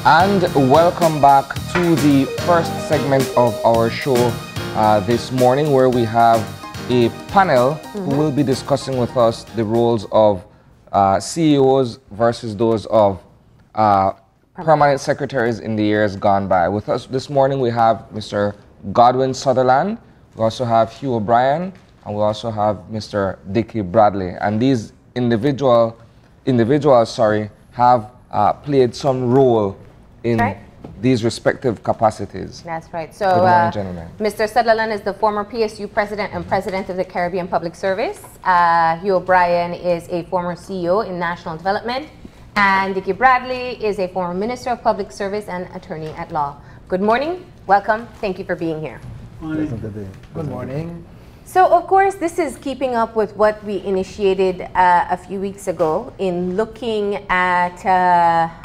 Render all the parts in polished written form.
And welcome back to the first segment of our show this morning, where we have a panel who will be discussing with us the roles of CEOs versus those of permanent secretaries in the years gone by. With us this morning, we have Mr. Godwin Sutherland, we also have Hugh O'Brien, and we also have Mr. Dickie Bradley. And these individuals have played some role in these respective capacities. That's right. So, good morning, gentlemen. Mr. Sutherland is the former PSU president and president of the Caribbean Public Service. Hugh O'Brien is a former CEO in national development. And Dickie Bradley is a former minister of public service and attorney at law. Good morning. Welcome. Thank you for being here. Good morning. So, of course, this is keeping up with what we initiated a few weeks ago in looking at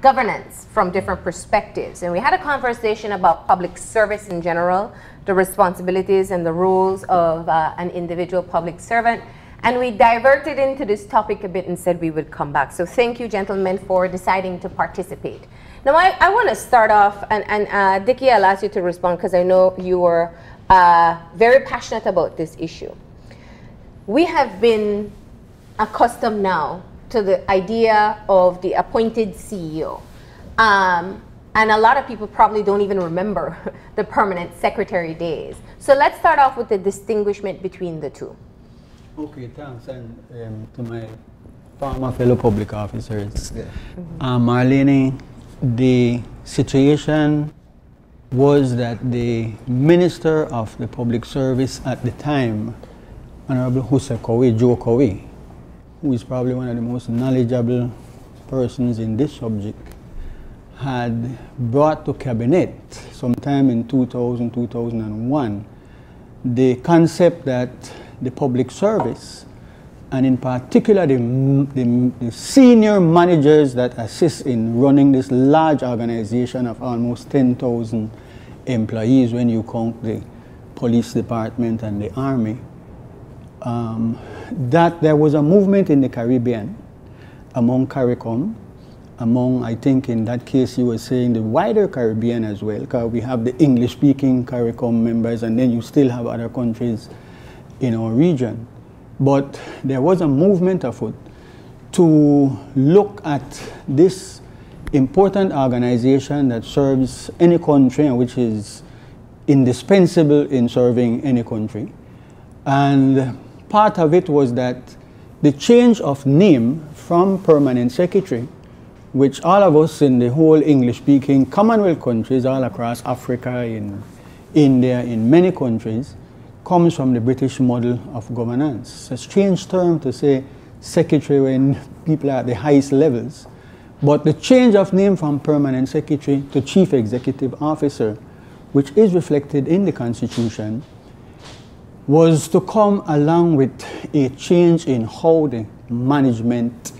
governance from different perspectives. And we had a conversation about public service in general, the responsibilities and the roles of an individual public servant. And we diverted into this topic a bit and said we would come back. So thank you, gentlemen, for deciding to participate. Now, I want to start off, and Dickie, I'll ask you to respond because I know you were very passionate about this issue. We have been accustomed now to the idea of the appointed CEO. And a lot of people probably don't even remember the permanent secretary days. So let's start off with the distinguishment between the two. Okay, thanks. And to my former fellow public officers, Marlene, the situation was that the Minister of the Public Service at the time, Honorable Joe Cowie, who is probably one of the most knowledgeable persons in this subject, had brought to cabinet sometime in 2001 the concept that the public service, and in particular the senior managers that assist in running this large organization of almost 10,000 employees when you count the police department and the army, that there was a movement in the Caribbean among CARICOM, among, I think in that case you were saying the wider Caribbean as well, because we have the English-speaking CARICOM members and then you still have other countries in our region. But there was a movement afoot to look at this important organization that serves any country and which is indispensable in serving any country. And part of it was that the change of name from permanent secretary, which all of us in the whole English-speaking Commonwealth countries all across Africa, in India, in many countries, comes from the British model of governance. It's a strange term to say secretary when people are at the highest levels. But the change of name from permanent secretary to chief executive officer, which is reflected in the Constitution, was to come along with a change in how the management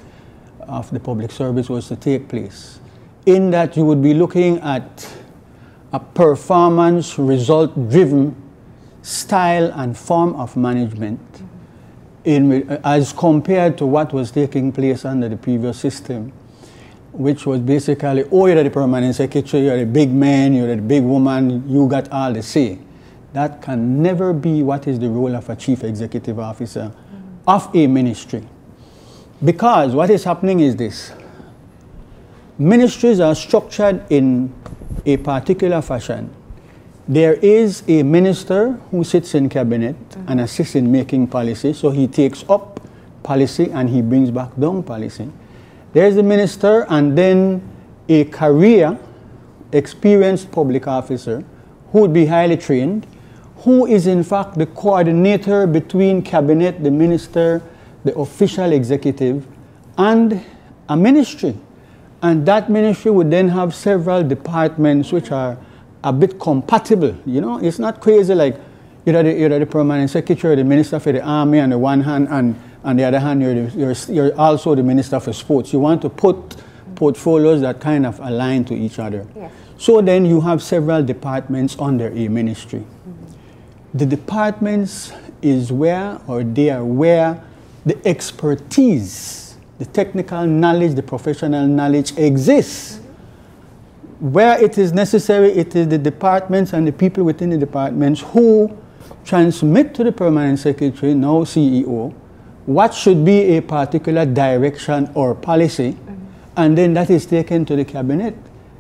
of the public service was to take place. In that you would be looking at a performance result-driven style and form of management as compared to what was taking place under the previous system, which was basically, oh, you're the permanent secretary, you're the big man, you're the big woman, you got all the say. That can never be what is the role of a chief executive officer of a ministry. Because what is happening is this. Ministries are structured in a particular fashion. There is a minister who sits in cabinet and assists in making policy, so he takes up policy and he brings back down policy. There's the minister and then a career, experienced public officer who would be highly trained, who is in fact the coordinator between cabinet, the minister, the official executive, and a ministry. And that ministry would then have several departments which are a bit compatible. You know, it's not crazy like you're the permanent secretary, the minister for the army on the one hand, and on the other hand, you're also the minister for sports. You want to put portfolios that kind of align to each other. Yes. So then you have several departments under a ministry. The departments is where, or they are where the expertise, the technical knowledge, the professional knowledge exists. Where it is necessary, it is the departments and the people within the departments who transmit to the permanent secretary, now CEO, what should be a particular direction or policy, and then that is taken to the cabinet.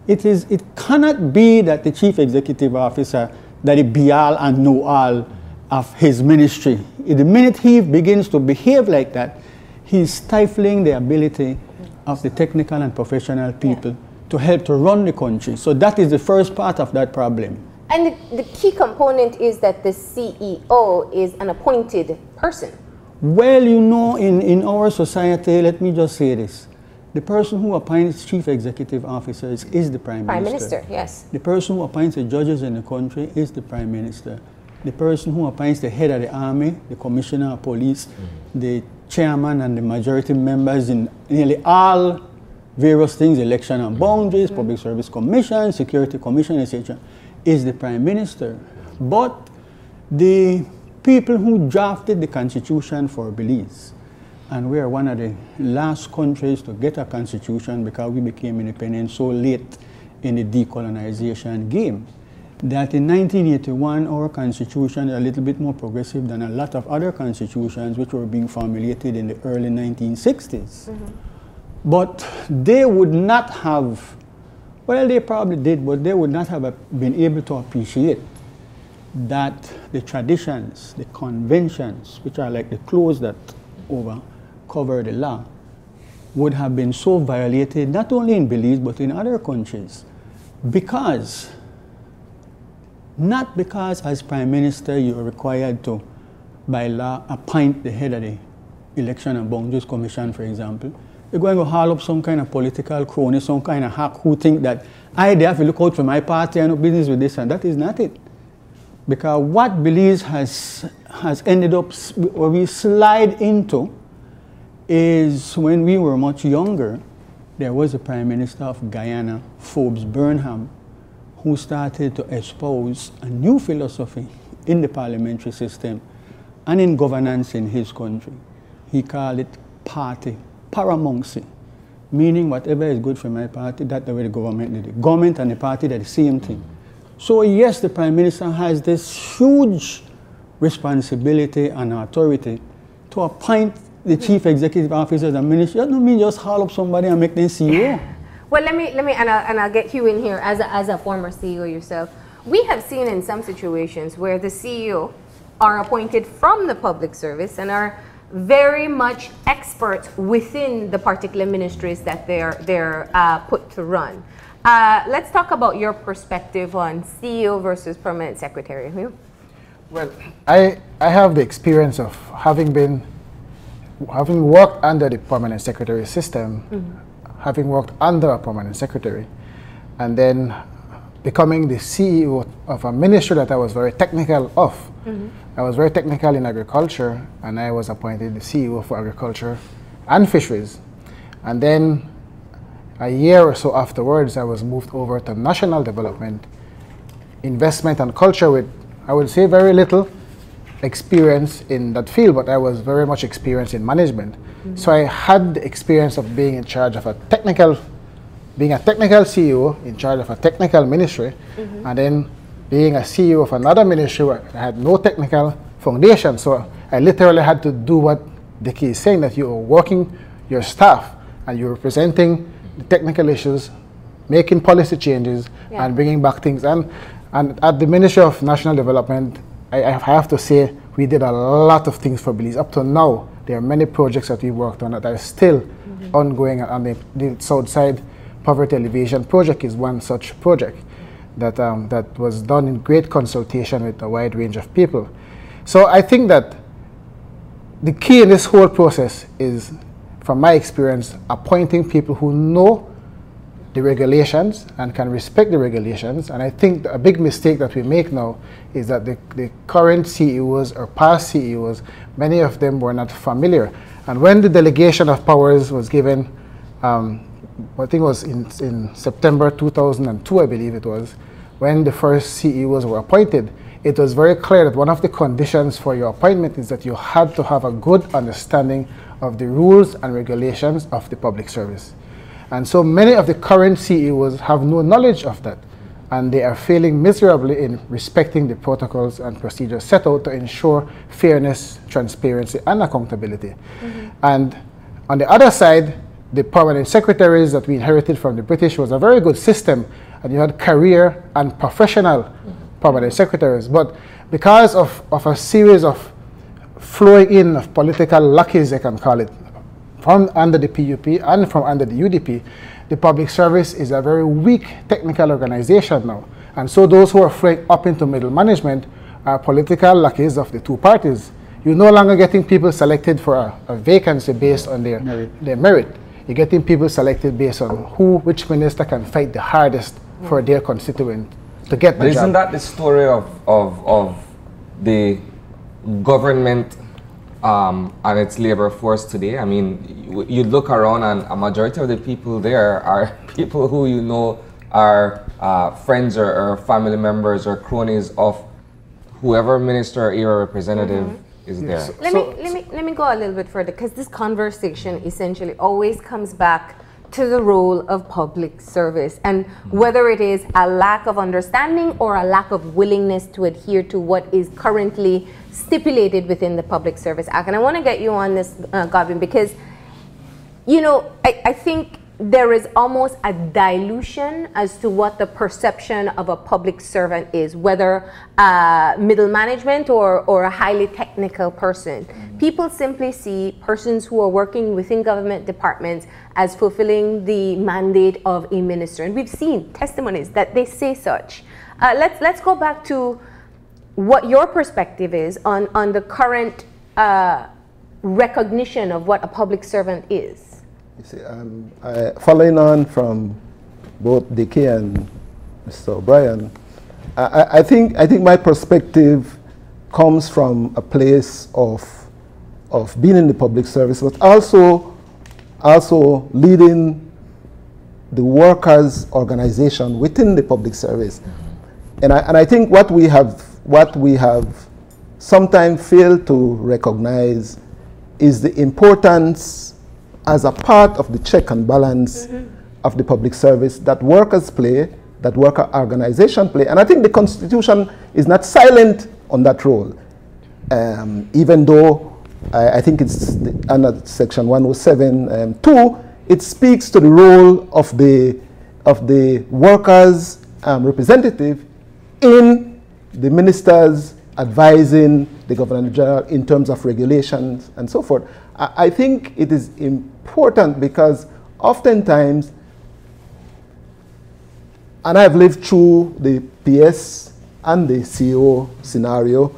It cannot be that the chief executive officer, that it be all and know all of his ministry. The minute he begins to behave like that, he's stifling the ability of the technical and professional people to help to run the country. So that is the first part of that problem. And the key component is that the CEO is an appointed person. Well, you know, in our society, let me just say this. The person who appoints chief executive officers is the Prime Minister. Prime Minister, yes. The person who appoints the judges in the country is the Prime Minister. The person who appoints the head of the army, the commissioner of police, the chairman and the majority members in nearly all various things, election and boundaries, public service commission, security commission, etc., is the Prime Minister. But the people who drafted the constitution for Belize, and we are one of the last countries to get a constitution because we became independent so late in the decolonization game, that in 1981 our constitution is a little bit more progressive than a lot of other constitutions which were being formulated in the early 1960s. But they would not have, well, they probably did, but they would not have been able to appreciate that the traditions, the conventions, which are like the clothes that cover the law, would have been so violated, not only in Belize, but in other countries. Not because as Prime Minister you are required to, by law, appoint the head of the Election and Boundaries Commission, for example. You're going to haul up some kind of political crony, some kind of hack who think that I have to look out for my party and no business with this, and that is not it. Because what Belize has ended up, where we slide into, is when we were much younger, there was a Prime Minister of Guyana, Forbes Burnham, who started to espouse a new philosophy in the parliamentary system and in governance in his country. He called it party paramountcy, meaning whatever is good for my party, that's the way the government did it. Government and the party, they're the same thing. So yes, the Prime Minister has this huge responsibility and authority to appoint the chief executive officers and ministers. That don't mean just haul up somebody and make them CEO. Well, let me, and I'll get you in here as a former CEO yourself. We have seen in some situations where the CEO are appointed from the public service and are very much experts within the particular ministries that they're put to run. Let's talk about your perspective on CEO versus permanent secretary. Well, I have the experience of having worked under the permanent secretary system, having worked under a permanent secretary, and then becoming the CEO of a ministry that I was very technical of. I was very technical in agriculture, and I was appointed the CEO for agriculture and fisheries. And then a year or so afterwards, I was moved over to national development, investment and culture with, I would say, very little experience in that field, but I was very much experienced in management. So I had the experience of being in charge of being a technical CEO in charge of a technical ministry, and then being a CEO of another ministry where I had no technical foundation. So I literally had to do what Dickie is saying, that you are working your staff and you're representing the technical issues, making policy changes, and bringing back things. And at the Ministry of National Development, I have to say we did a lot of things for Belize. Up to now, there are many projects that we worked on that are still ongoing, and the Southside Poverty Alleviation Project is one such project that was done in great consultation with a wide range of people. So I think that the key in this whole process is, from my experience, appointing people who know the regulations and can respect the regulations. And I think a big mistake that we make now is that the current CEOs or past CEOs, many of them were not familiar. And when the delegation of powers was given, I think it was in September 2002, I believe it was, when the first CEOs were appointed, it was very clear that one of the conditions for your appointment is that you had to have a good understanding of the rules and regulations of the public service. And so many of the current CEOs have no knowledge of that, and they are failing miserably in respecting the protocols and procedures set out to ensure fairness, transparency, and accountability. And on the other side, the permanent secretaries that we inherited from the British was a very good system, and you had career and professional permanent secretaries. But because of a series of flowing in of political lackeys, I can call it, from under the PUP and from under the UDP, the public service is a very weak technical organization now. And so those who are flowing up into middle management are political lackeys of the two parties. You're no longer getting people selected for a vacancy based on their merit. You're getting people selected based on which minister can fight the hardest for their constituent to get the job. Isn't that the story of the government and its labor force today? I mean, you look around and a majority of the people there are people who you know are friends or family members or cronies of whoever minister or area representative is there. Let me go a little bit further, because this conversation essentially always comes back to the role of public service, and whether it is a lack of understanding or a lack of willingness to adhere to what is currently stipulated within the Public Service Act. And I want to get you on this, Godwin, because, you know, I think there is almost a dilution as to what the perception of a public servant is, whether middle management or a highly technical person. People simply see persons who are working within government departments as fulfilling the mandate of a minister. And we've seen testimonies that they say such. Let's go back to what your perspective is on the current recognition of what a public servant is. You see, following on from both Dickie and Mr. O'Brien, I think my perspective comes from a place of being in the public service, but also leading the workers' organization within the public service. And I think what we have sometimes failed to recognize is the importance as a part of the check and balance of the public service that workers play, that worker organization play. And I think the Constitution is not silent on that role, even though I think it's under Section 107(2), it speaks to the role of the workers' representative in the ministers advising the Governor General in terms of regulations and so forth. I think it is important because oftentimes, and I've lived through the PS and the CEO scenario,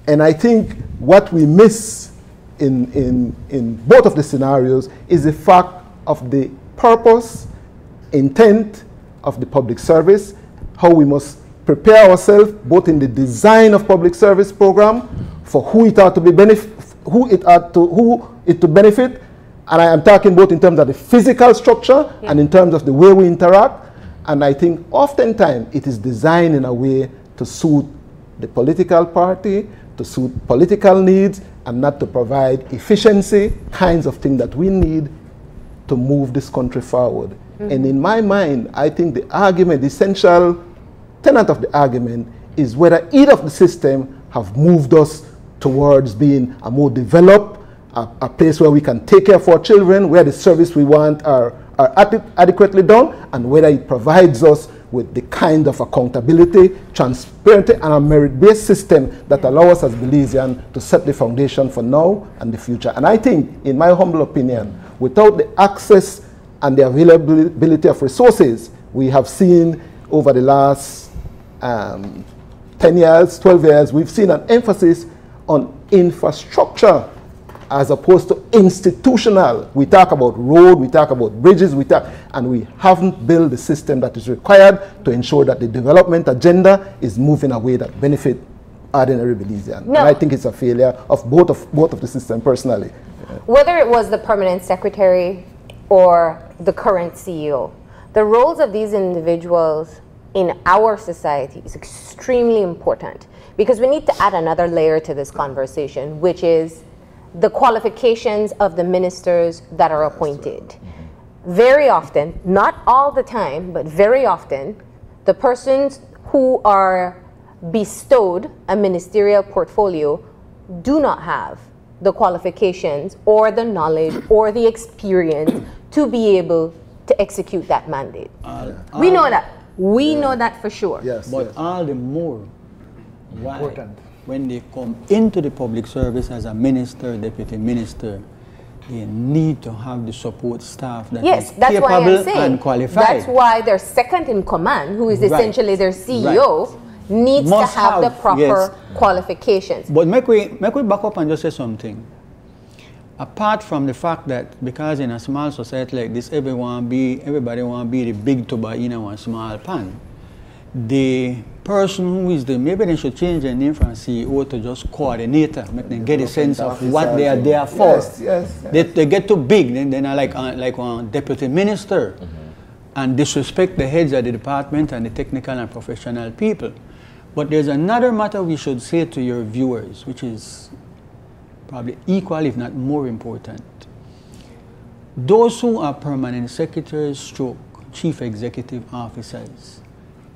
and I think what we miss in both of the scenarios is the fact of the purpose, intent of the public service, how we must prepare ourselves both in the design of public service program for who it ought to be who it to benefit, and I am talking both in terms of the physical structure and in terms of the way we interact. And I think oftentimes it is designed in a way to suit the political party, to suit political needs, and not to provide efficiency, kinds of things that we need to move this country forward. And in my mind, I think the argument, the essential tenet of the argument is whether either of the system have moved us towards being a more developed, a place where we can take care of our children, where the service we want are adequately done, and whether it provides us with the kind of accountability, transparency, and a merit-based system that allows us as Belizeans to set the foundation for now and the future. And I think, in my humble opinion, without the access and the availability of resources we have seen over the last 10 years, 12 years, we've seen an emphasis on infrastructure as opposed to institutional. We talk about road, we talk about bridges, and we haven't built the system that is required to ensure that the development agenda is moving away that benefit ordinary Belizeans. No. And I think it's a failure of both of the system personally. Whether it was the permanent secretary or the current CEO, the roles of these individuals in our society is extremely important, because we need to add another layer to this conversation, which is the qualifications of the ministers that are appointed. very often, not all the time, but very often, the persons who are bestowed a ministerial portfolio do not have the qualifications or the knowledge or the experience to be able to execute that mandate. We know that. We know that for sure. Yes, but all the more Important. when they come into the public service as a minister, deputy minister, they need to have the support staff that is that's why I'm capable saying, and qualified. That's why their second in command, who is essentially their CEO, needs Must to have the proper yes. qualifications. But make we back up and just say something. Apart from the fact that because in a small society like this, everybody want to be the big tuba in a small pan, the person who is maybe they should change their name from CEO to just coordinator, make them get a sense of what they are there for. Yes. They get too big, then they're like a deputy minister, and disrespect the heads of the department and the technical and professional people. But there's another matter we should say to your viewers, which is probably equal, if not more important. Those who are permanent secretaries stroke chief executive officers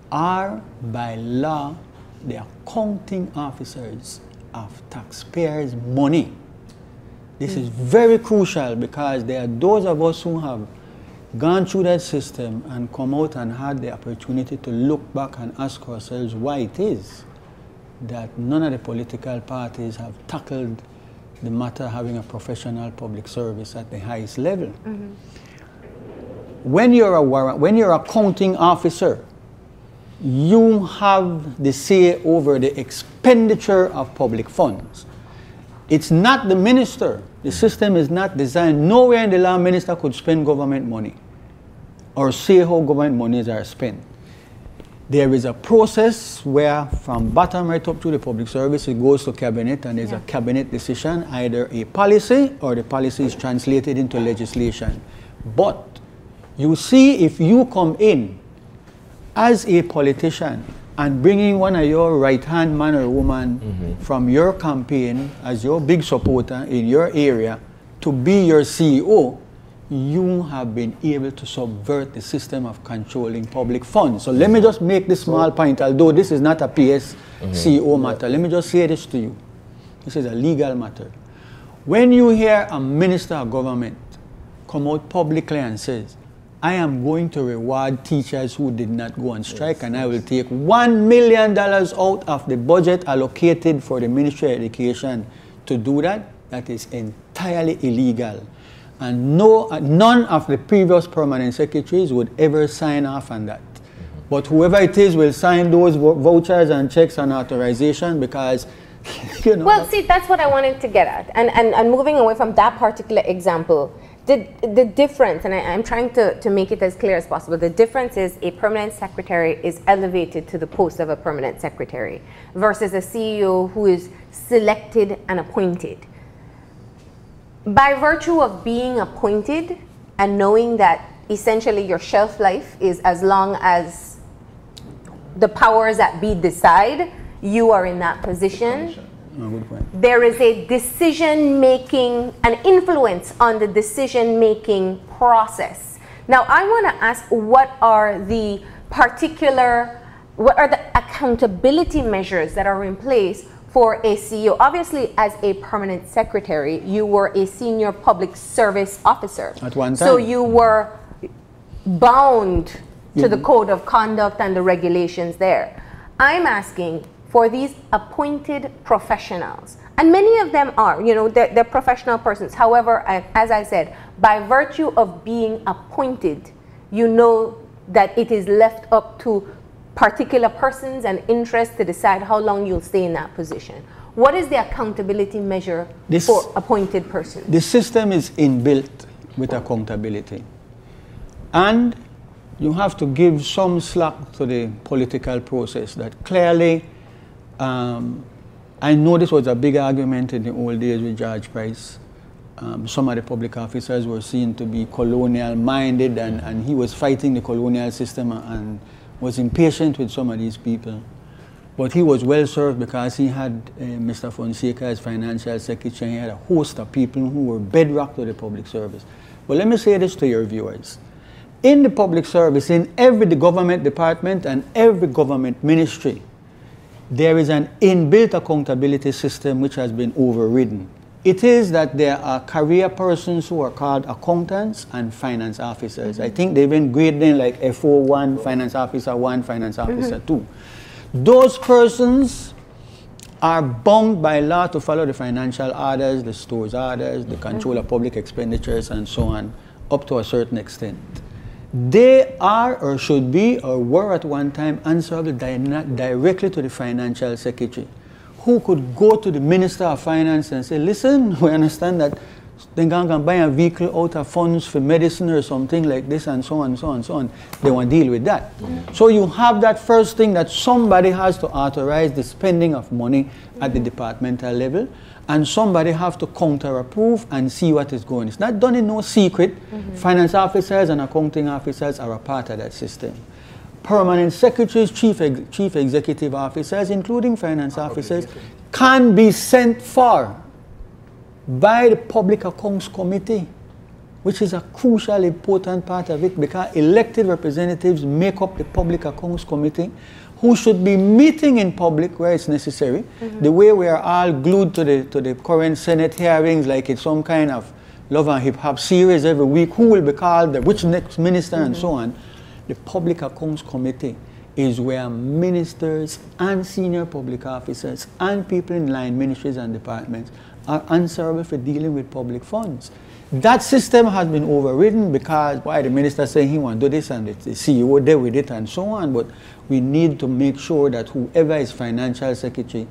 are by law the accounting officers of taxpayers' money. This is very crucial because there are those of us who have gone through that system and come out and had the opportunity to look back and ask ourselves why it is that none of the political parties have tackled the matter having a professional public service at the highest level. When you're a accounting officer, you have the say over the expenditure of public funds. It's not the minister. The system is not designed. Nowhere in the law minister could spend government money or say how government monies are spent. There is a process where from bottom right up to the public service, it goes to cabinet and there's a cabinet decision, either a policy or the policy is translated into legislation. But you see, if you come in as a politician and bringing one of your right-hand man or woman from your campaign as your big supporter in your area to be your CEO, you have been able to subvert the system of controlling public funds. So let me just make this small point, although this is not a PS CEO matter. Let me just say this to you. This is a legal matter. When you hear a minister of government come out publicly and says, I am going to reward teachers who did not go on strike, and I will take $1 million out of the budget allocated for the Ministry of Education to do that, that is entirely illegal. And none of the previous permanent secretaries would ever sign off on that. But whoever it is will sign those vouchers and checks and authorization because, you know. Well, see, that's what I wanted to get at. And moving away from that particular example, the difference, and I'm trying to make it as clear as possible, the difference is a permanent secretary is elevated to the post of a permanent secretary versus a CEO who is selected and appointed. By virtue of being appointed and knowing that essentially your shelf life is as long as the powers that be decide, you are in that position. There is a decision-making, an influence on the decision-making process. Now, I want to ask, what are the accountability measures that are in place for a CEO? Obviously, as a permanent secretary, you were a senior public service officer. At one time. So you were bound to the code of conduct and the regulations there. I'm asking for these appointed professionals, and many of them are, you know, they're professional persons. However, as I said, by virtue of being appointed, you know that it is left up to particular persons and interests to decide how long you'll stay in that position. What is the accountability measure for appointed persons? The system is inbuilt with accountability. And you have to give some slack to the political process that clearly, I know this was a big argument in the old days with George Price. Some of the public officers were seen to be colonial minded, and he was fighting the colonial system and was impatient with some of these people. But he was well served because he had Mr. Fonseca as financial secretary. He had a host of people who were bedrock to the public service. But let me say this to your viewers. In the public service, in every government department and every government ministry, there is an inbuilt accountability system which has been overridden. It is that there are career persons who are called accountants and finance officers. I think they've been graded like FO1, finance officer 1, finance officer 2. Those persons are bound by law to follow the financial orders, the stores orders, the control of public expenditures, and so on, up to a certain extent. They are or should be or were at one time answerable directly to the financial secretary, who could go to the Minister of Finance and say, listen, we understand that they can buy a vehicle out of funds for medicine or something like this, and so on, and so on, and so on. They want to deal with that. So you have that first thing, that somebody has to authorize the spending of money at the departmental level, and somebody have to counter-approve and see what is going. It's not done in no secret. Finance officers and accounting officers are a part of that system. Permanent secretaries, chief executive officers, including finance officers, can be sent for by the Public Accounts Committee, which is a crucial, important part of it, because elected representatives make up the Public Accounts Committee, who should be meeting in public where it's necessary. The way we are all glued to the current Senate hearings, like it's some kind of love and hip-hop series every week, who will be called, which next minister, and so on. The Public Accounts Committee is where ministers and senior public officers and people in line ministries and departments are answerable for dealing with public funds. That system has been overridden because why the minister saying he want to do this and the CEO there with it and so on, but we need to make sure that whoever is financial secretary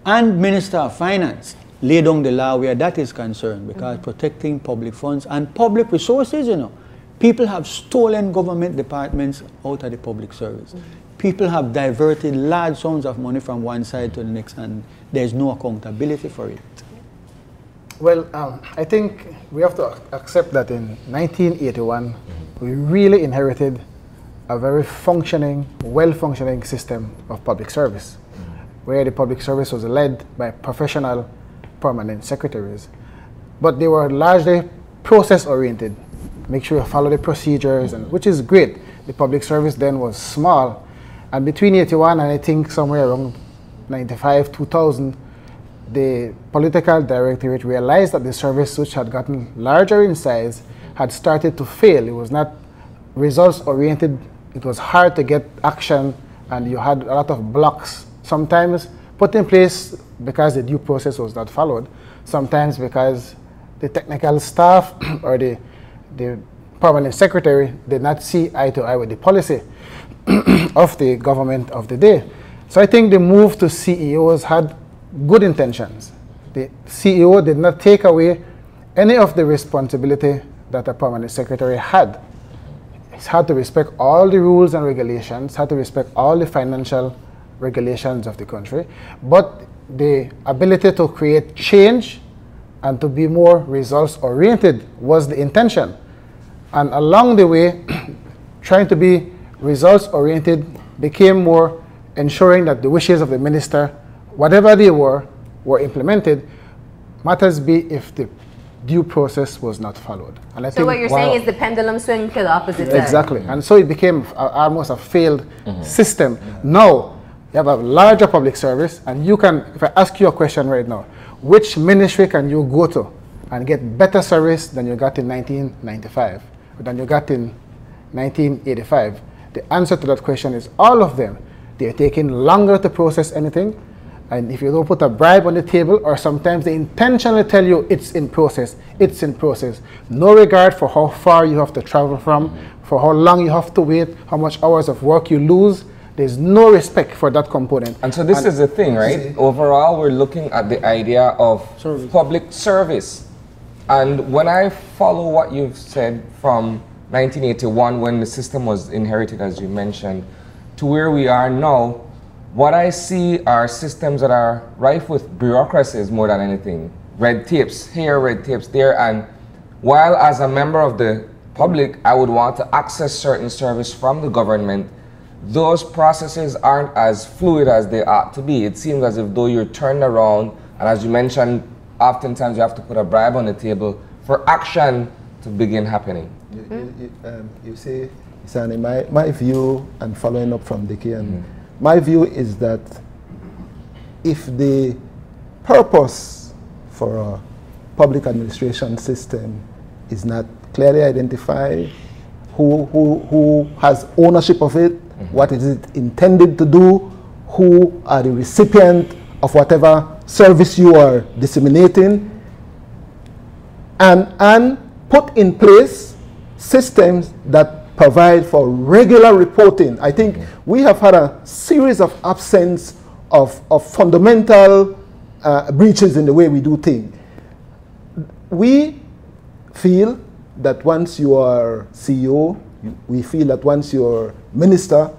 and minister of finance lay down the law where that is concerned, because protecting public funds and public resources, you know, people have stolen government departments out of the public service. People have diverted large sums of money from one side to the next, and there's no accountability for it. Well, I think we have to accept that in 1981, we really inherited a very functioning, well-functioning system of public service, where the public service was led by professional permanent secretaries. But they were largely process-oriented. Make sure you follow the procedures, and which is great. The public service then was small. And between 81 and I think somewhere around 95, 2000, the political directorate realized that the service, which had gotten larger in size, had started to fail. It was not results-oriented. It was hard to get action, and you had a lot of blocks, sometimes put in place because the due process was not followed, sometimes because the technical staff or the permanent secretary did not see eye to eye with the policy of the government of the day. So I think the move to CEOs had good intentions. The CEO did not take away any of the responsibility that a permanent secretary had. He had to respect all the rules and regulations, had to respect all the financial regulations of the country, but the ability to create change and to be more results-oriented was the intention. And along the way, trying to be results-oriented became more ensuring that the wishes of the minister, whatever they were implemented. Matters be if the due process was not followed. And I so what you're saying is the pendulum swing to the opposite side. Exactly. And so it became almost a failed system. Now, you have a larger public service, and you can, if I ask you a question right now, which ministry can you go to and get better service than you got in 1995, or than you got in 1985? The answer to that question is all of them. They're taking longer to process anything, and if you don't put a bribe on the table, or sometimes they intentionally tell you it's in process, no regard for how far you have to travel from, for how long you have to wait, how much hours of work you lose. There's no respect for that component. And so this is the thing, right? Overall, we're looking at the idea of public service. And when I follow what you've said from 1981, when the system was inherited, as you mentioned, to where we are now, what I see are systems that are rife with bureaucracies more than anything. Red tapes here, red tapes there. And while as a member of the public, I would want to access certain service from the government, those processes aren't as fluid as they ought to be. It seems as if though you're turned around, and as you mentioned, oftentimes you have to put a bribe on the table for action to begin happening? You see, Sani, my view, and following up from Dickie, and my view is that if the purpose for a public administration system is not clearly identified, who has ownership of it, what is it intended to do, who are the recipient of whatever service you are disseminating, and put in place systems that provide for regular reporting. I think we have had a series of absence of fundamental breaches in the way we do things. We feel that once you are CEO, we feel that once you're minister,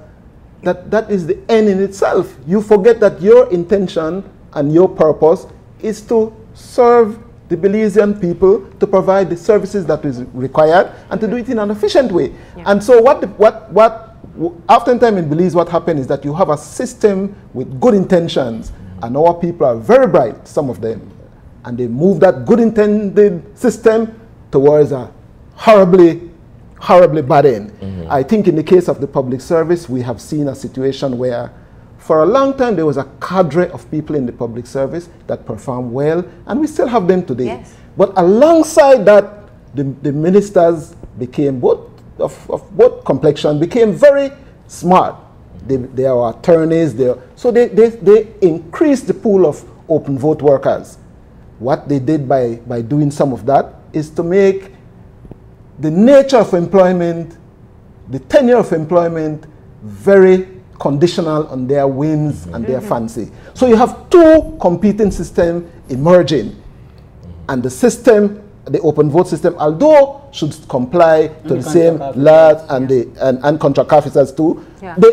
that is the end in itself. You forget that your intention and your purpose is to serve the Belizean people, to provide the services that is required, and to do it in an efficient way. Yeah. And so oftentimes in Belize, what happens is that you have a system with good intentions, and our people are very bright, some of them, and they move that good intended system towards a horribly bad end. I think in the case of the public service, we have seen a situation where for a long time there was a cadre of people in the public service that performed well, and we still have them today. Yes. But alongside that, the ministers became of both complexion, became very smart. They are attorneys, so they increased the pool of open vote workers. What they did by doing some of that is to make the nature of employment, the tenure of employment, very conditional on their whims and their fancy. So you have two competing systems emerging, and the system, the open vote system, although should comply to the same laws and contract officers too,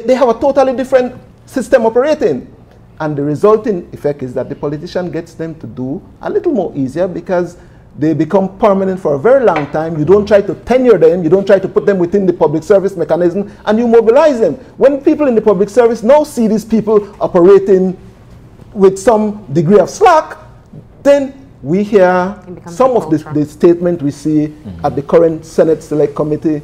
they have a totally different system operating. And the resulting effect is that the politician gets them to do a little more easier because they become permanent for a very long time. You don't try to tenure them, you don't try to put them within the public service mechanism, and you mobilize them. When people in the public service now see these people operating with some degree of slack, then we hear some of the statement we see at the current Senate Select Committee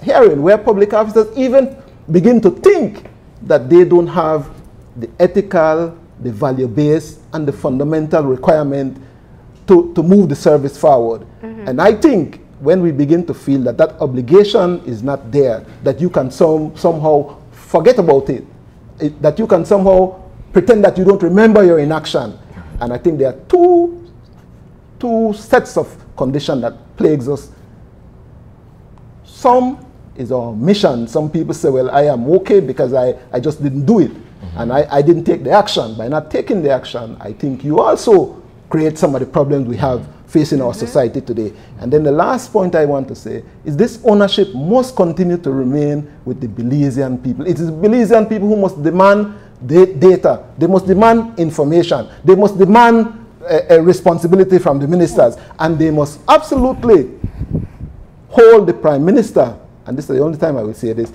hearing, where public officers even begin to think that they don't have the ethical, the value base, and the fundamental requirement to move the service forward. And I think when we begin to feel that that obligation is not there, that you can somehow forget about it, that you can somehow pretend that you don't remember your inaction. And I think there are two sets of conditions that plagues us. Some is our mission. Some people say, well, I am okay because I just didn't do it. And I didn't take the action. By not taking the action, I think you also create some of the problems we have facing our society today. And then the last point I want to say is this ownership must continue to remain with the Belizean people. It is the Belizean people who must demand data. They must demand information. They must demand a responsibility from the ministers. And they must absolutely hold the Prime Minister, and this is the only time I will say this,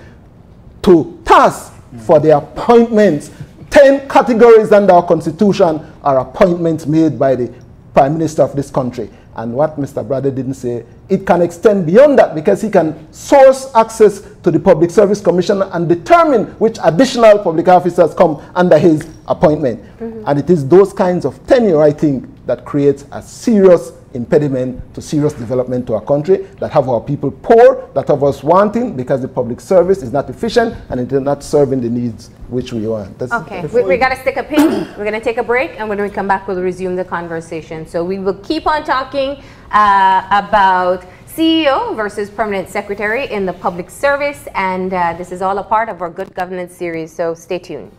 to task for the appointments. 10 categories under our constitution are appointments made by the Prime Minister of this country. And what Mr. Brother didn't say, it can extend beyond that because he can source access to the Public Service Commission and determine which additional public officers come under his appointment. And it is those kinds of tenure, I think, that creates a serious impediment to serious development to our country, that have our people poor, that have us wanting because the public service is not efficient and it is not serving the needs which we want. That's okay, we got to stick a pin. We're going to take a break, and when we come back, we'll resume the conversation. So we will keep on talking about CEO versus permanent secretary in the public service, and this is all a part of our Good Governance series, so stay tuned.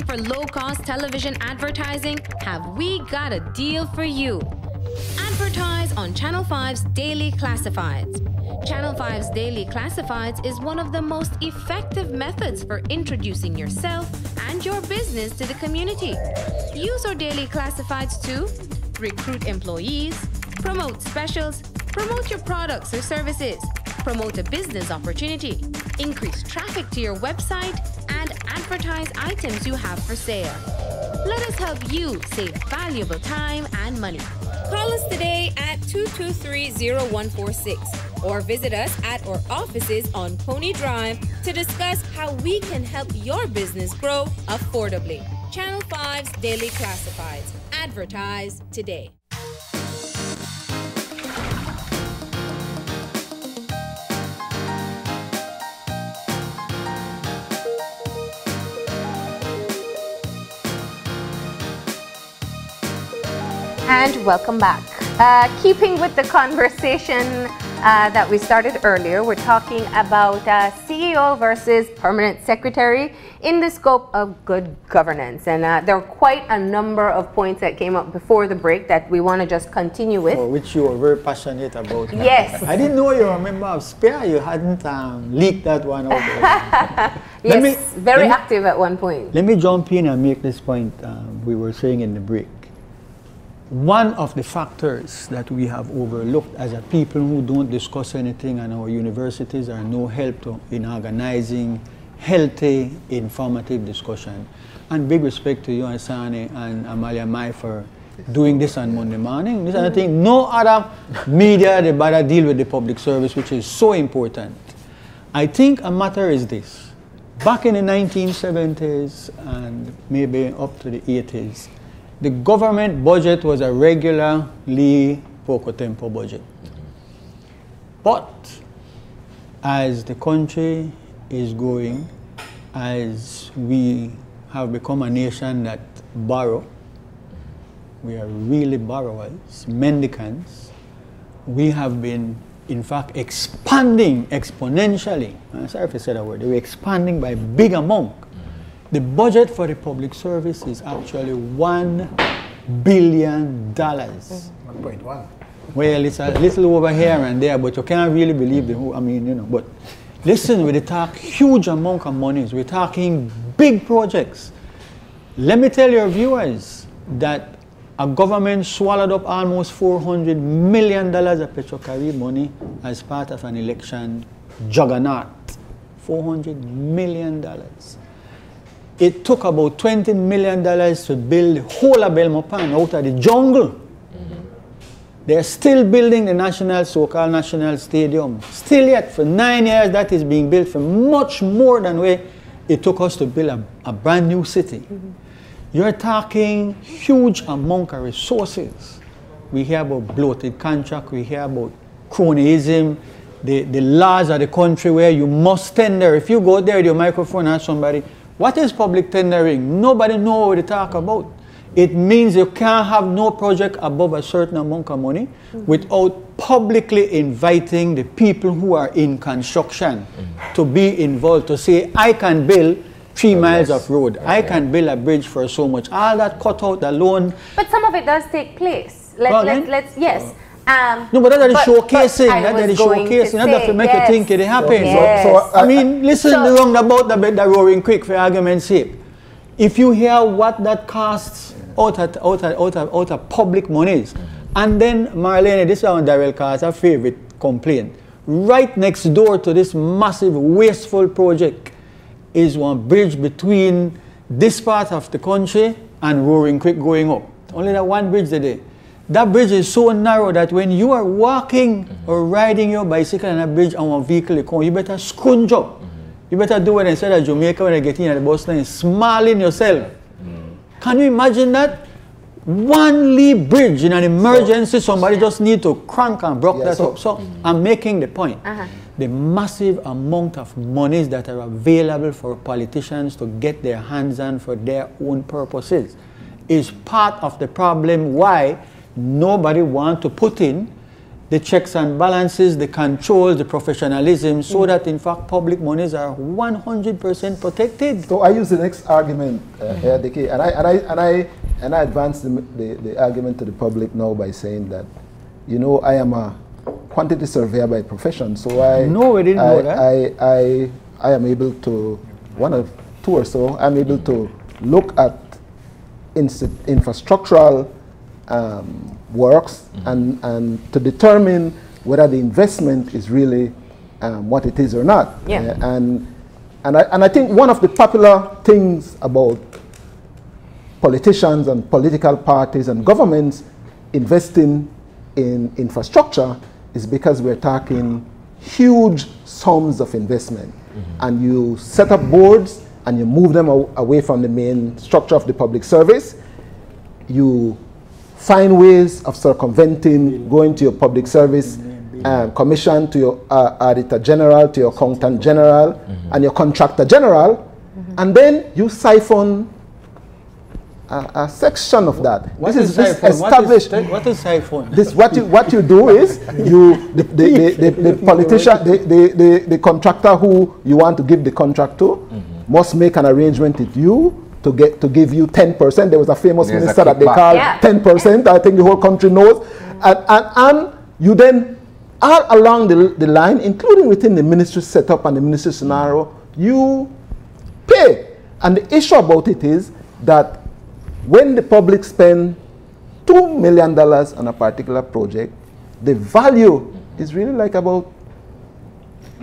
For low-cost television advertising, have we got a deal for you? Advertise on Channel 5's Daily Classifieds. Channel 5's Daily Classifieds is one of the most effective methods for introducing yourself and your business to the community. Use our Daily Classifieds to recruit employees, promote specials, promote your products or services, promote a business opportunity, increase traffic to your website, and advertise items you have for sale. Let us help you save valuable time and money. Call us today at 223-0146 or visit us at our offices on Pony Drive to discuss how we can help your business grow affordably. Channel 5's Daily Classifieds. Advertise today. And welcome back. Keeping with the conversation that we started earlier, we're talking about CEO versus permanent secretary in the scope of good governance. And there are quite a number of points that came up before the break that we want to just continue with. For which you were very passionate about. Yes. I didn't know you were a member of SPEAR. You hadn't leaked that one out there. Yes, very active at one point. Let me jump in and make this point we were saying in the break. One of the factors that we have overlooked as a people who don't discuss anything, and our universities are no help in organizing healthy, informative discussion. And big respect to you, Asani and Amalia Mai, for doing this on Monday morning. This I think no other media they better deal with the public service, which is so important. I think a matter is this. Back in the 1970s and maybe up to the 80s, the government budget was a regularly poco tempo budget. But as the country is going, as we have become a nation that borrow, we are really borrowers, mendicants, we have been in fact expanding exponentially. I'm sorry if I said that word, we're expanding by a big amount. The budget for the public service is actually $1 billion. 1.1. Well, it's a little over here and there, but you can't really believe the whole, I mean, you know, but listen, we talk huge amount of monies. We're talking big projects. Let me tell your viewers that a government swallowed up almost $400 million of Petrocarib money as part of an election juggernaut. $400 million. It took about $20 million to build the whole of Belmopan out of the jungle. They're still building the national, so-called national stadium. Still yet, for 9 years, that is being built for much more than where it took us to build a brand new city. You're talking huge amount of resources. We hear about bloated contract, we hear about cronyism, the laws of the country where you must tender. If you go there with your microphone and ask somebody, what is public tendering? Nobody knows what to talk about. It means you can't have no project above a certain amount of money without publicly inviting the people who are in construction to be involved, to say, I can build 3 miles of road. I can build a bridge for so much. All that cut out alone. But some of it does take place. Yes. No, but that's the showcasing. That's the showcasing. Not that to make you think it happens. Yes. So, I mean, listen wrong about the Roaring Creek for argument's sake. If you hear what that costs out of public monies, and then Marlene, this is one Darrell Carter's a favorite complaint. Right next door to this massive wasteful project is one bridge between this part of the country and Roaring Creek going up. Only that one bridge today. That bridge is so narrow that when you are walking or riding your bicycle on a bridge on one vehicle, you better scrunch up. You better do it instead of Jamaica when I get in at the bus line, smiling yourself. Can you imagine that? One Lee bridge in an emergency, somebody just need to crank and block that up. So I'm making the point. The massive amount of monies that are available for politicians to get their hands on for their own purposes is part of the problem why nobody wants to put in the checks and balances, the controls, the professionalism, so that in fact public monies are 100% protected. So I use the next argument here, Dickie, and I advance the argument to the public now by saying that, you know, I am a quantity surveyor by profession, so I am able to, one or two or so, I'm able to look at infrastructural works and to determine whether the investment is really what it is or not. Yeah. And I think one of the popular things about politicians and political parties and governments investing in infrastructure is because we're talking huge sums of investment. And you set up boards and you move them away from the main structure of the public service. You find ways of circumventing going to your public service commission, to your auditor general, to your accountant general, and your contractor general, and then you siphon a section of that. What this is is siphon? established. What is siphon? This what you do is the politician, the contractor who you want to give the contract to must make an arrangement with you to give you 10%. There was a famous minister that they called 10%. I think the whole country knows. And you then, all along the line, including within the ministry setup and the ministry scenario, you pay. And the issue about it is that when the public spend $2 million on a particular project, the value is really like about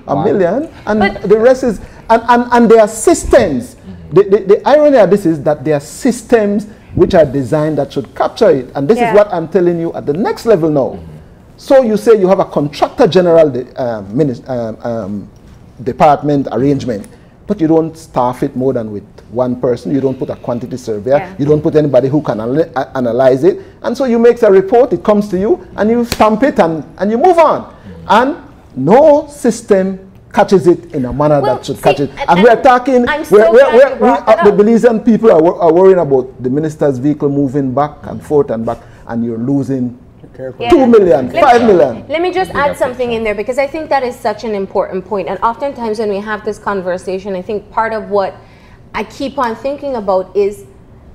$1 million, and the rest is, and there are systems. The irony of this is that there are systems which are designed that should capture it, and this is what I'm telling you at the next level now. So you say you have a contractor general department arrangement, but you don't staff it more than with one person. You don't put a quantity surveyor. You don't put anybody who can analyze it. And so you make a report, it comes to you, and you stamp it, and you move on. And no system catches it in a manner that should catch it. And we're talking, the Belizean people are worrying about the minister's vehicle moving back and forth and back, and you're losing 2 million, 5 million. Let me just add something in there, because I think that is such an important point. And oftentimes when we have this conversation, I think part of what I keep on thinking about is,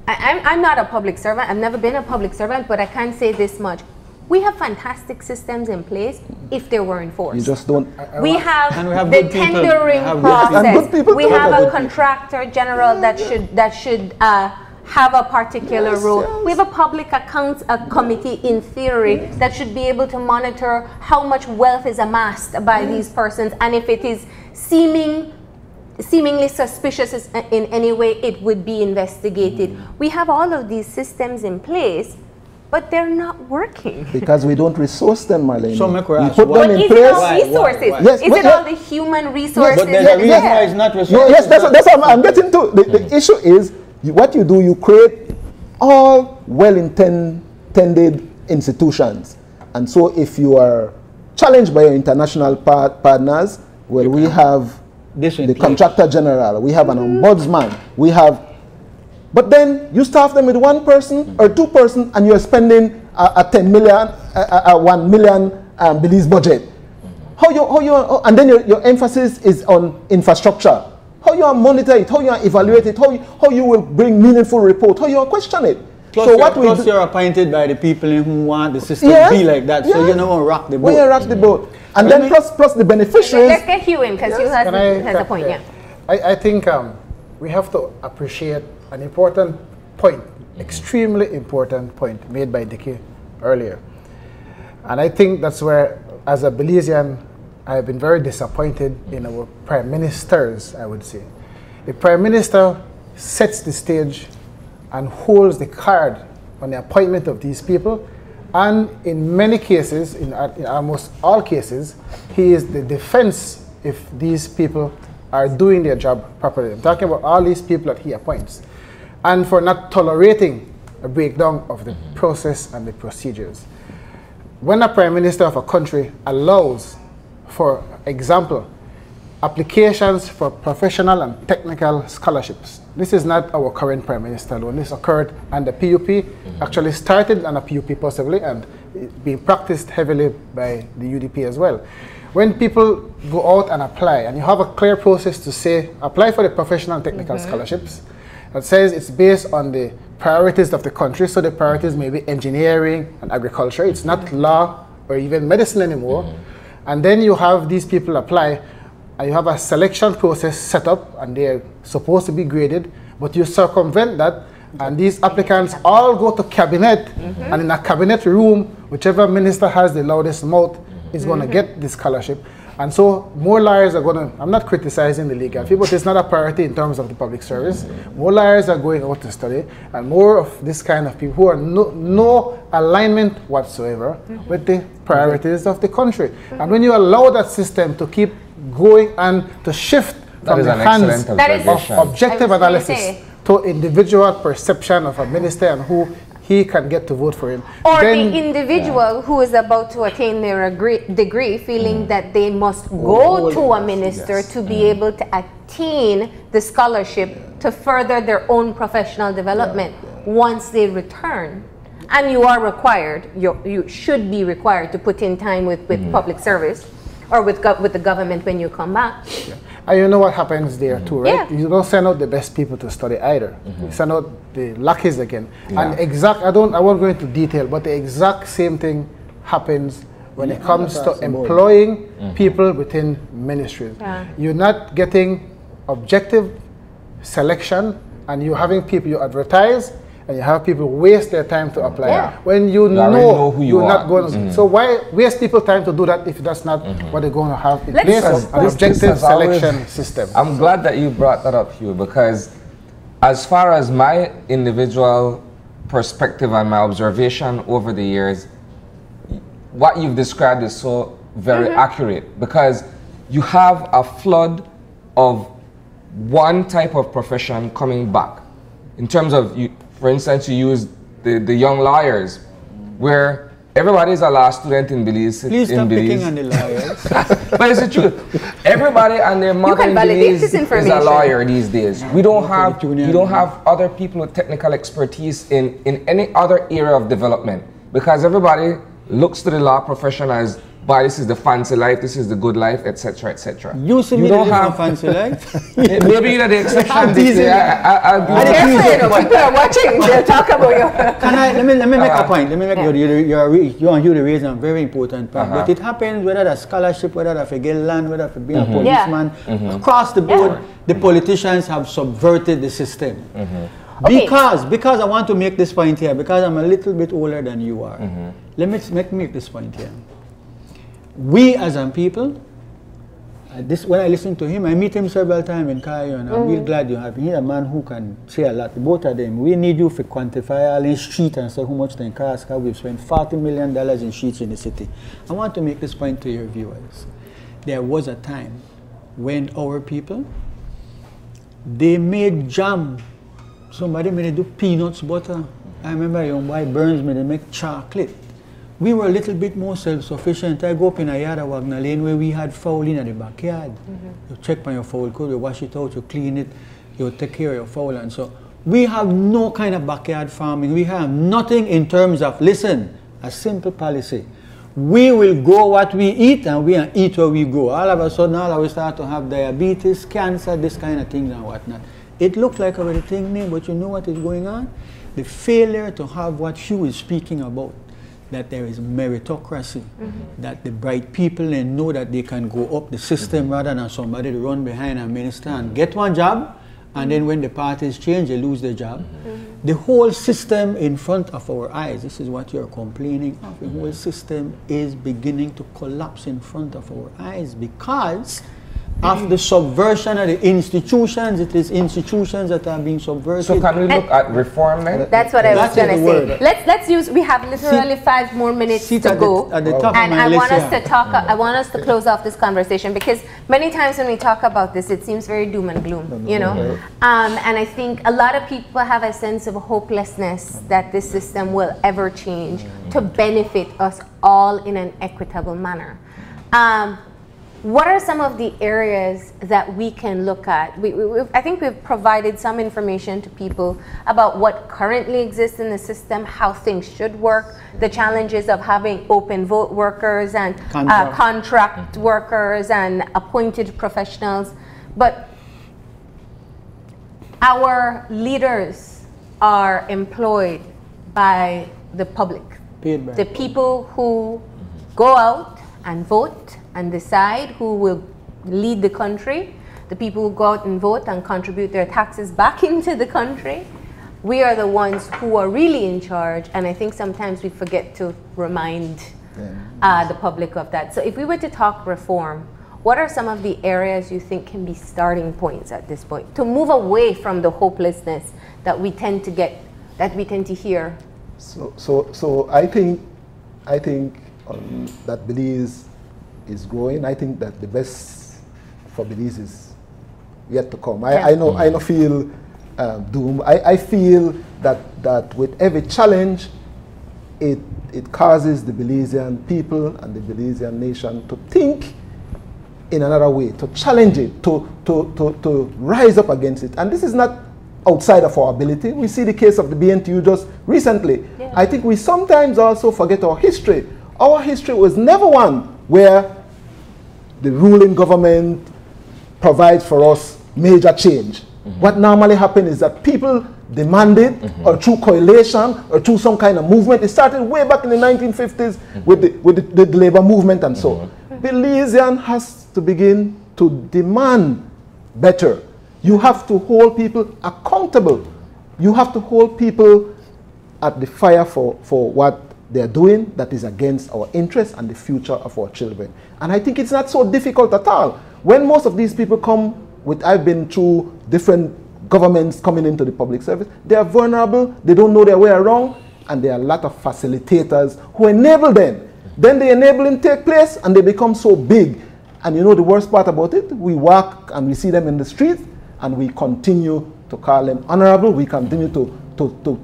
I'm not a public servant. I've never been a public servant, but I can say this much. We have fantastic systems in place if they were enforced. You just don't. We have the tendering process. We have a contractor general that should have a particular role. We have a public accounts committee in theory that should be able to monitor how much wealth is amassed by these persons, and if it is seemingly suspicious in any way, it would be investigated. We have all of these systems in place, but they're not working. Because we don't resource them, Marlene. So we put them in place. All resources? Yes, is it all the human resources? But there's a reason why it's not resources. Yes, that's what I'm getting to. The issue is, what you do, you create all well-intended institutions. And so if you are challenged by your international partners, well, we have the contractor general, we have an ombudsman, we have, but then you staff them with one person or two person, and you're spending a 10 million, 1 million Belize budget. And then your emphasis is on infrastructure. How you monitor it, how you evaluate it, how you will bring meaningful report, how you question it. Plus, so plus you're appointed by the people who want the system to be like that, so you don't want to rock the boat. Well, you rock the boat. And then plus the beneficiaries. Let's get Hugh in, because Hugh has a point. I think we have to appreciate an important point, extremely important point made by Dickie earlier. And I think that's where, as a Belizean, I have been very disappointed in our prime ministers, I would say. The prime minister sets the stage and holds the card on the appointment of these people. And in many cases, in almost all cases, he is the defense if these people are doing their job properly. I'm talking about all these people that he appoints. And for not tolerating a breakdown of the process and the procedures. When a prime minister of a country allows, for example, applications for professional and technical scholarships. This is not our current prime minister alone. This occurred under PUP, actually started under PUP possibly, and being practiced heavily by the UDP as well. When people go out and apply, and you have a clear process to say, apply for the professional and technical scholarships, that says it's based on the priorities of the country, so the priorities may be engineering and agriculture. It's not law or even medicine anymore. And then you have these people apply, and you have a selection process set up, and they're supposed to be graded, but you circumvent that, and these applicants all go to cabinet, and in a cabinet room, whichever minister has the loudest mouth is going to get the scholarship. And so more lawyers are going to, I'm not criticizing the legality, but it's not a priority in terms of the public service. More lawyers are going out to study, and more of this kind of people who are no alignment whatsoever with the priorities of the country. And when you allow that system to keep going and to shift from the hands of objective analysis to individual perception of a minister and who he can get to vote for him. Or then, the individual who is about to attain their degree feeling that they must go to a minister to be able to attain the scholarship to further their own professional development once they return. And you are required, you should be required to put in time with public service or with the government when you come back. And you know what happens there too, right? You don't send out the best people to study either. You send out the luckies again. And I won't go into detail, but the exact same thing happens when it comes to employing people within ministries. You're not getting objective selection, and you're having people you advertise, and you have people waste their time to apply. When you know who you're not going to. So why waste people time to do that if that's not what they're going to have in place? An objective selection system. I'm glad that you brought that up, Hugh, because as far as my individual perspective and my observation over the years, what you've described is so very accurate, because you have a flood of one type of profession coming back. In terms of, for instance, you use the young lawyers, where everybody is a law student in Belize. Please stop picking on the lawyers. But it's the truth. Everybody and their mother in Belize is a lawyer these days. We don't have other people with technical expertise in any other area of development, because everybody looks to the law profession as, boy, this is the fancy life, this is the good life, etc., etc. You don't have fancy life. Maybe you're the exception. People are watching. They'll talk about you. Let me make a point. Let me make you and you raise a very important point. But it happens whether that's scholarship, whether that's get land, whether that's being a policeman, across the board, the politicians have subverted the system. Because I want to make this point here, because I'm a little bit older than you are. Let me make this point here. We as a people, when I listen to him, I meet him several times in Cairo, and I'm really glad you have him. He's a man who can say a lot. Both of them. We need you to quantify all in street and say how much they cost. We've spent $40 million in streets in the city. I want to make this point to your viewers. There was a time when our people, they made jam. Somebody made do peanuts butter. I remember a young boy Burns made them make chocolate. We were a little bit more self-sufficient. I go up in a yard at Wagner Lane where we had fowl in the backyard. You check on your fowl code, you wash it out, you clean it, you take care of your fowl. And so we have no kind of backyard farming. We have nothing in terms of, listen, a simple policy. We will grow what we eat, and we eat what we grow. All of a sudden, all of us start to have diabetes, cancer, this kind of things and whatnot. It looks like a thing name, but you know what is going on? The failure to have what Hugh is speaking about, that there is meritocracy, that the bright people know that they can go up the system rather than somebody to run behind a minister and get one job, and then when the parties change, they lose their job. The whole system in front of our eyes, this is what you're complaining of, the whole system is beginning to collapse in front of our eyes because of the subversion of the institutions. It is institutions that are being subverted. So can we look at reform then? That's what I was going to say. Let's use, we have literally 5 more minutes to go. At the top and of my I list want us here. to talk, I want us to close off this conversation, because many times when we talk about this, it seems very doom and gloom, you know? And I think a lot of people have a sense of hopelessness that this system will ever change to benefit us all in an equitable manner. What are some of the areas that we can look at? I think we've provided some information to people about what currently exists in the system, how things should work, the challenges of having open vote workers and contract workers and appointed professionals. But our leaders are employed by the public, the people who go out and vote and decide who will lead the country, the people who go out and vote and contribute their taxes back into the country. We are the ones who are really in charge, and I think sometimes we forget to remind the public of that. So if we were to talk reform, what are some of the areas you think can be starting points at this point to move away from the hopelessness that we tend to get, that we tend to hear? So I think that Belize is growing. I think that the best for Belize is yet to come. I don't feel doom. I feel that with every challenge, it causes the Belizean people and the Belizean nation to think in another way, to challenge it, to rise up against it. And this is not outside of our ability. We see the case of the BNTU just recently. Yeah. I think we sometimes also forget our history. Our history was never one where the ruling government provides for us major change. What normally happens is that people demanded, or through coalition, or through some kind of movement. It started way back in the 1950s with the labor movement and so on. Belizean has to begin to demand better. You have to hold people accountable. You have to hold people at the fire for what they're doing that is against our interests and the future of our children. And I think it's not so difficult at all. When most of these people come with, I've been through different governments coming into the public service, they are vulnerable, they don't know their way around, and there are a lot of facilitators who enable them. Then the enabling take place and they become so big. And you know the worst part about it? We walk and we see them in the streets and we continue to call them honorable. We continue to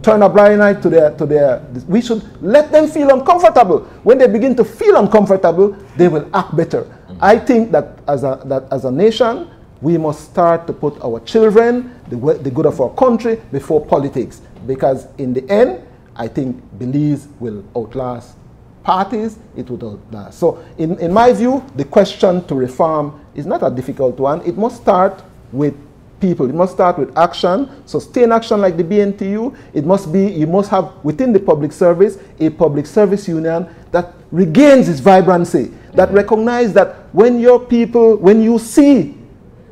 turn a blind eye to their. We should let them feel uncomfortable. When they begin to feel uncomfortable, they will act better. I think that as a nation, we must start to put our children, the good of our country, before politics. Because in the end, I think Belize will outlast parties, it would outlast. So in my view, the question to reform is not a difficult one. It must start with people. It must start with action, sustained action like the BNTU. It must be, you must have within the public service, a public service union that regains its vibrancy, that recognize that when your people, when you see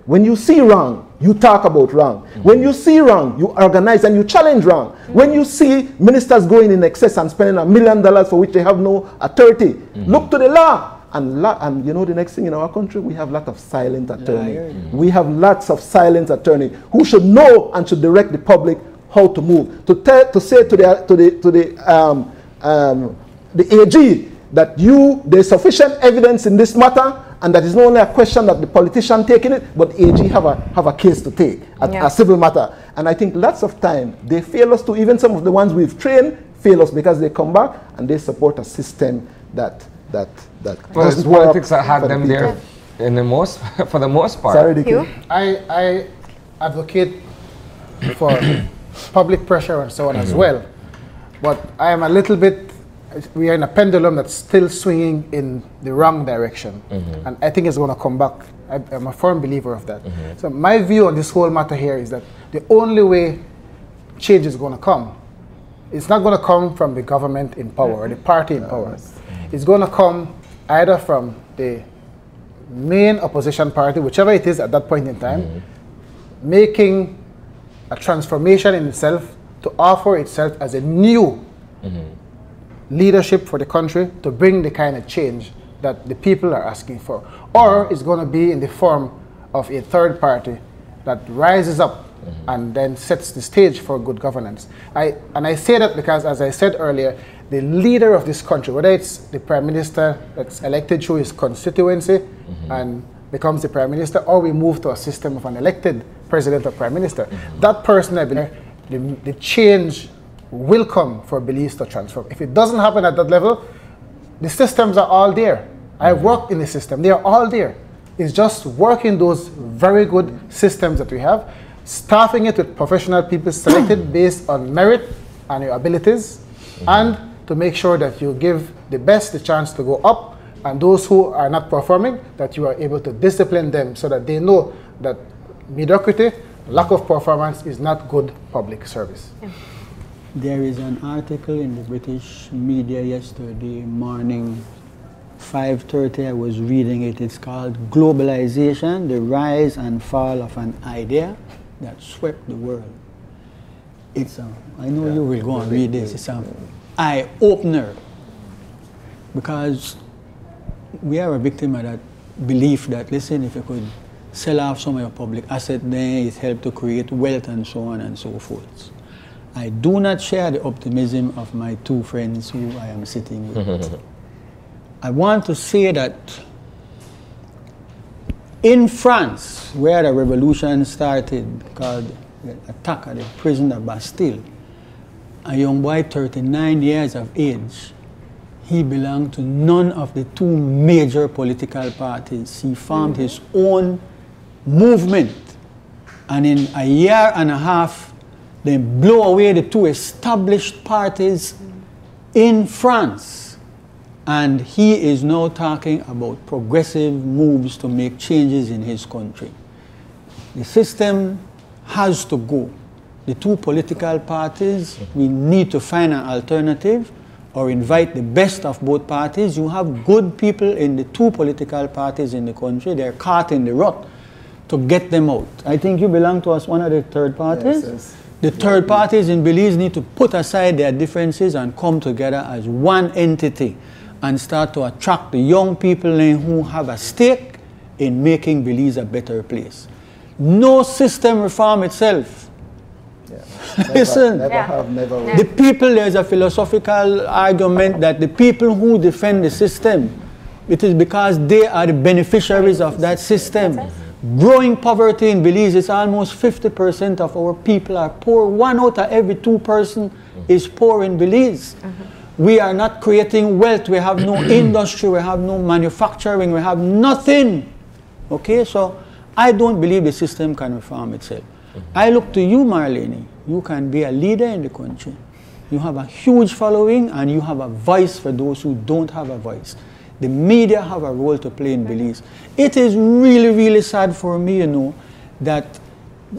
wrong, you talk about wrong. When you see wrong, you organize and you challenge wrong. When you see ministers going in excess and spending $1 million for which they have no authority, look to the law. And you know the next thing in our country, we have lots of silent attorneys. We have lots of silent attorneys who should know and should direct the public how to move. To say to the AG that there's sufficient evidence in this matter, and that is not only a question that the politician taking it, but AG have a case to take, a civil matter. And I think lots of time they fail us to, even some of the ones we've trained fail us because they come back and they support a system that politics that had them there in for the most part. Sorry, Dickie. I advocate for public pressure and so on as well, but I am a little bit. We are in a pendulum that's still swinging in the wrong direction, and I think it's going to come back. I'm a firm believer of that. So my view on this whole matter here is that the only way change is going to come, it's not going to come from the government in power or the party in power. It's going to come either from the main opposition party, whichever it is at that point in time, making a transformation in itself to offer itself as a new leadership for the country to bring the kind of change that the people are asking for. Or it's going to be in the form of a third party that rises up and then sets the stage for good governance. I say that because, as I said earlier, the leader of this country, whether it's the Prime Minister that's elected through his constituency and becomes the Prime Minister, or we move to a system of an elected President or Prime Minister, that person, I believe, the change will come for Belize to transform. If it doesn't happen at that level, the systems are all there. I've worked in the system. They are all there. It's just working those very good systems that we have, staffing it with professional people selected based on merit and your abilities, and to make sure that you give the best the chance to go up, and those who are not performing, that you are able to discipline them so that they know that mediocrity, lack of performance is not good public service. There is an article in the British media yesterday morning, 5:30, I was reading it. It's called Globalization, the Rise and Fall of an Idea That Swept the World. It's I know you will go and read this. It's an eye-opener because we are a victim of that belief that, listen, if you could sell off some of your public asset there, it helped to create wealth and so on and so forth. I do not share the optimism of my two friends who I am sitting with. I want to say that in France, where the revolution started, called the attack at the prison of Bastille, a young boy, 39 years of age, he belonged to none of the two major political parties. He formed his own movement, and in a year and a half, they blew away the two established parties in France. And he is now talking about progressive moves to make changes in his country. The system has to go. The two political parties, we need to find an alternative or invite the best of both parties. You have good people in the two political parties in the country. They're caught in the rut to get them out. I think you belong to us, one of the third parties. Yes. The third parties in Belize need to put aside their differences and come together as one entity and start to attract the young people who have a stake in making Belize a better place. No system reform itself. Listen, the people, there's a philosophical argument that the people who defend the system, it is because they are the beneficiaries of that system. Growing poverty in Belize is almost 50% of our people are poor. 1 out of every 2 persons is poor in Belize. We are not creating wealth. We have no industry. We have no manufacturing. We have nothing. Okay, so I don't believe the system can reform itself. I look to you, Marlene. You can be a leader in the country. You have a huge following and you have a voice for those who don't have a voice. The media have a role to play in Belize. It is really, really sad for me, you know, that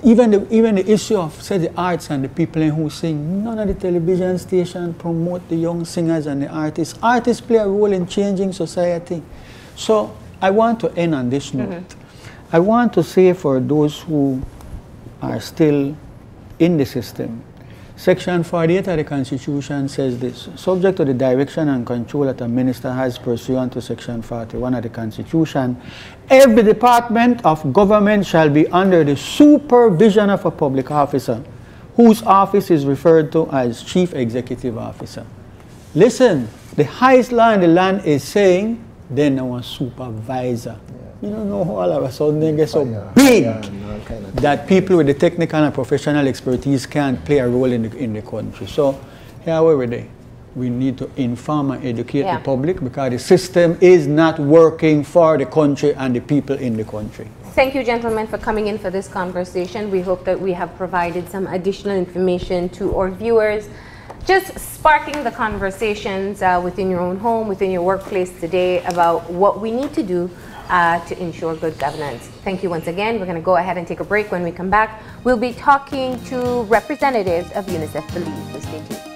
even the issue of, say, the arts and the people who sing, none of the television stations promote the young singers and the artists. Artists play a role in changing society. So I want to end on this note. I want to say for those who are still in the system, Section 48 of the Constitution says this: subject to the direction and control that a minister has pursuant to Section 41 of the Constitution, every department of government shall be under the supervision of a public officer, whose office is referred to as Chief Executive Officer. Listen, the highest law in the land is saying, then our supervisor. You don't know how all of a sudden they get so big that people with the technical and professional expertise can't play a role in the country. So here we're there. We need to inform and educate the public because the system is not working for the country and the people in the country. Thank you, gentlemen, for coming in for this conversation. We hope that we have provided some additional information to our viewers, just sparking the conversations within your own home, within your workplace today about what we need to do to ensure good governance. Thank you once again. We're going to go ahead and take a break. When we come back, we'll be talking to representatives of UNICEF Belize. So stay tuned.